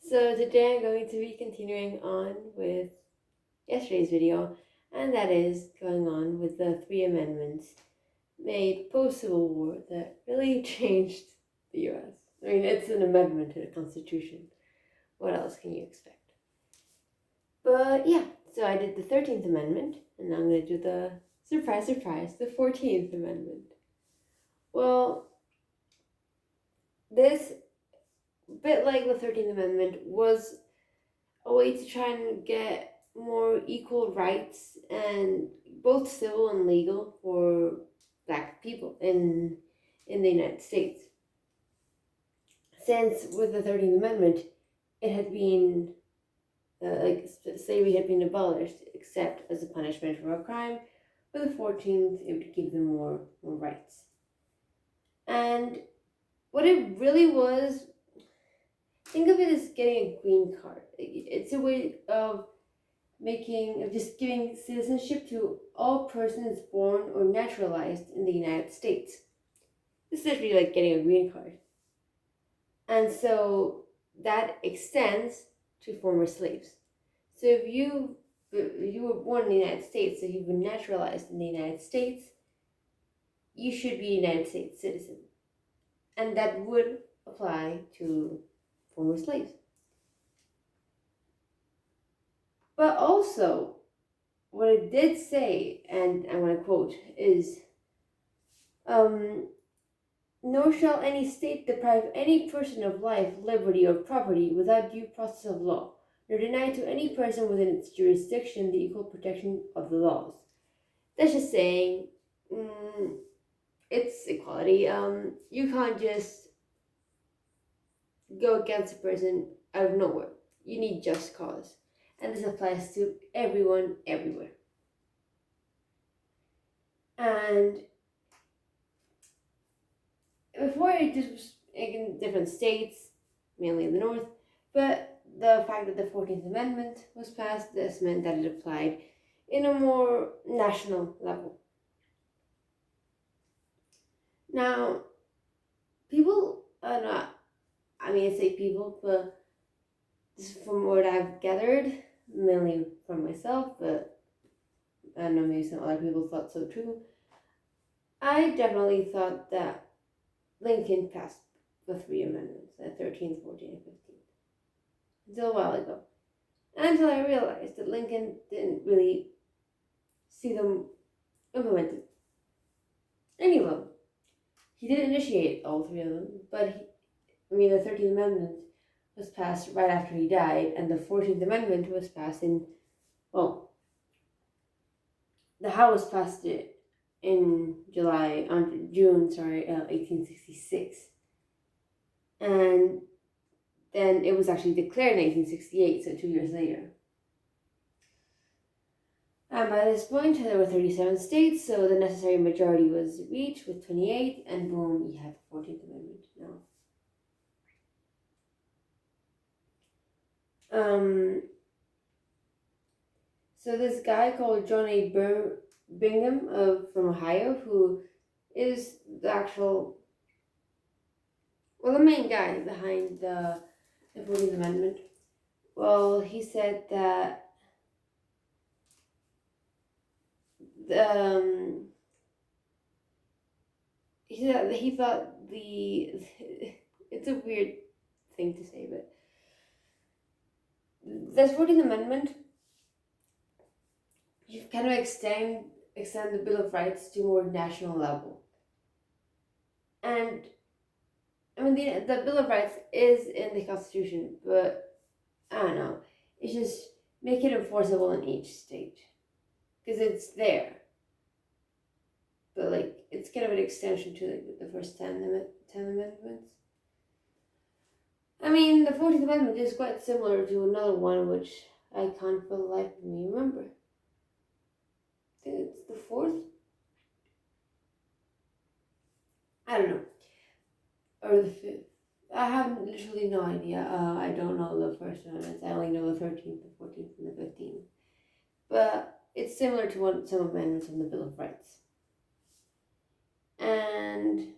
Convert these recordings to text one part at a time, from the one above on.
So today I'm going to be continuing on with yesterday's video, and that is going on with the three amendments made post-Civil War that really changed the US. I mean, it's an amendment to the Constitution. What else can you expect? But yeah, so I did the 13th Amendment, and now I'm going to do the, surprise, surprise, the 14th Amendment. Well, this, bit like the 13th Amendment, was a way to try and get more equal rights, and both civil and legal, for Black people in the United States. Since with the 13th Amendment, it had been slavery had been abolished, except as a punishment for a crime. With the 14th, it would give them more rights. And what it really was, think of it as getting a green card. It's a way of just giving citizenship to all persons born or naturalized in the United States. This is literally like getting a green card. And so that extends to former slaves. So if you were born in the United States, so you've been naturalized in the United States, you should be a United States citizen. And that would apply to former slaves. But also, what it did say, and I'm going to quote, is, nor shall any state deprive any person of life, liberty, or property without due process of law, nor deny to any person within its jurisdiction the equal protection of the laws. That's just saying, it's equality. You can't just go against a person out of nowhere. You need just cause. And this applies to everyone, everywhere. And before, it just was in different states, mainly in the North, but the fact that the 14th Amendment was passed, this meant that it applied in a more national level. Now, people are not, I say people, but this is from what I've gathered, mainly from myself, but I don't know, maybe some other people thought so too. I definitely thought that Lincoln passed the three amendments, the 13th, 14th, and 15th, until a while ago. And until I realized that Lincoln didn't really see them implemented. Anyway, he did initiate all three of them, but the 13th Amendment was passed right after he died, and the 14th Amendment was passed the House passed it in June 1866. And then it was actually declared in 1868, so 2 years later. And by this point, there were 37 states, so the necessary majority was reached with 28, and boom, you have the 14th Amendment now. So this guy called John A. Bingham from Ohio, who is the main guy behind the 14th Amendment. Well, he said that he thought it's a weird thing to say, but this 14th Amendment, you kind of extend the Bill of Rights to a more national level. And the Bill of Rights is in the Constitution, but I don't know, it's just make it enforceable in each state, because it's there. But it's kind of an extension to the first 10 amendments. The 14th Amendment is quite similar to another one, which I can't for the life of me remember. I think it's the 4th? I don't know. Or the 5th. I have literally no idea. I don't know the first amendments. I only know the 13th, the 14th, and the 15th. But it's similar to some amendments in the Bill of Rights. And,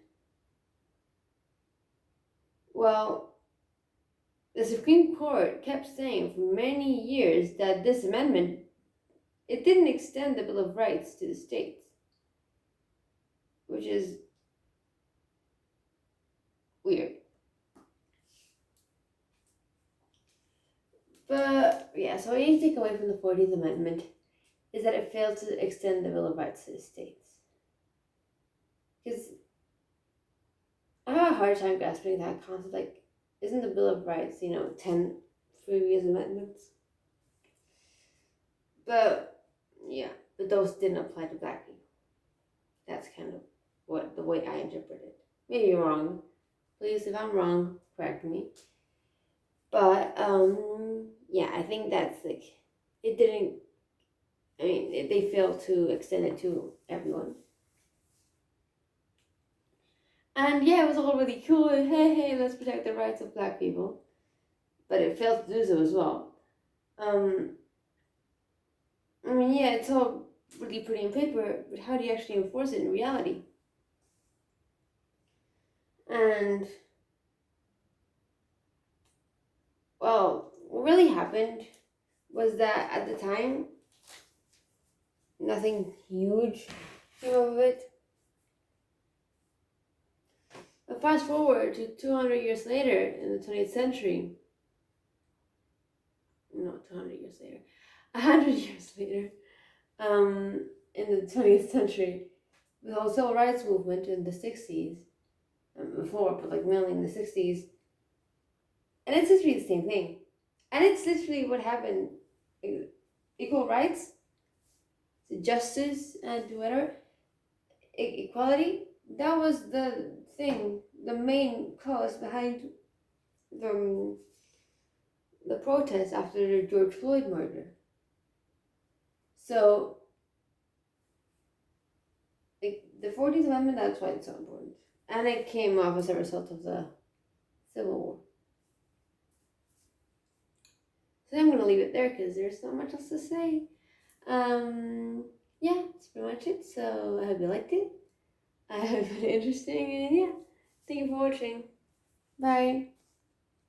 the Supreme Court kept saying for many years that this amendment, it didn't extend the Bill of Rights to the states, which is weird. But yeah, so what you take away from the 14th Amendment is that it failed to extend the Bill of Rights to the states. Because I have a hard time grasping that concept. Like, isn't the Bill of Rights, 10 previous amendments? But yeah, but those didn't apply to black people. That's kind of the way I interpret it. Maybe wrong. Please, if I'm wrong, correct me. But yeah, I think that's like it didn't. I mean, they failed to extend it to everyone. And yeah, it was all really cool. Hey, let's protect the rights of black people. But it failed to do so as well. I mean, yeah, it's all really pretty on paper, but how do you actually enforce it in reality? And, well, what really happened was that at the time, nothing huge came of it. But fast forward to 200 years later in the 20th century, not 200 years later, 100 years later, in the 20th century, the whole civil rights movement in the 60s, before, but like mainly in the 60s, and it's literally the same thing. And it's literally what happened. Equal rights, justice, and whatever, equality, that was the thing, the main cause behind the protest after the George Floyd murder. So, the 14th Amendment, that's why it's so important. And it came off as a result of the Civil War. So I'm going to leave it there because there's not much else to say. Yeah, that's pretty much it. So I hope you liked it. I hope it was interesting. And yeah, thank you for watching. Bye.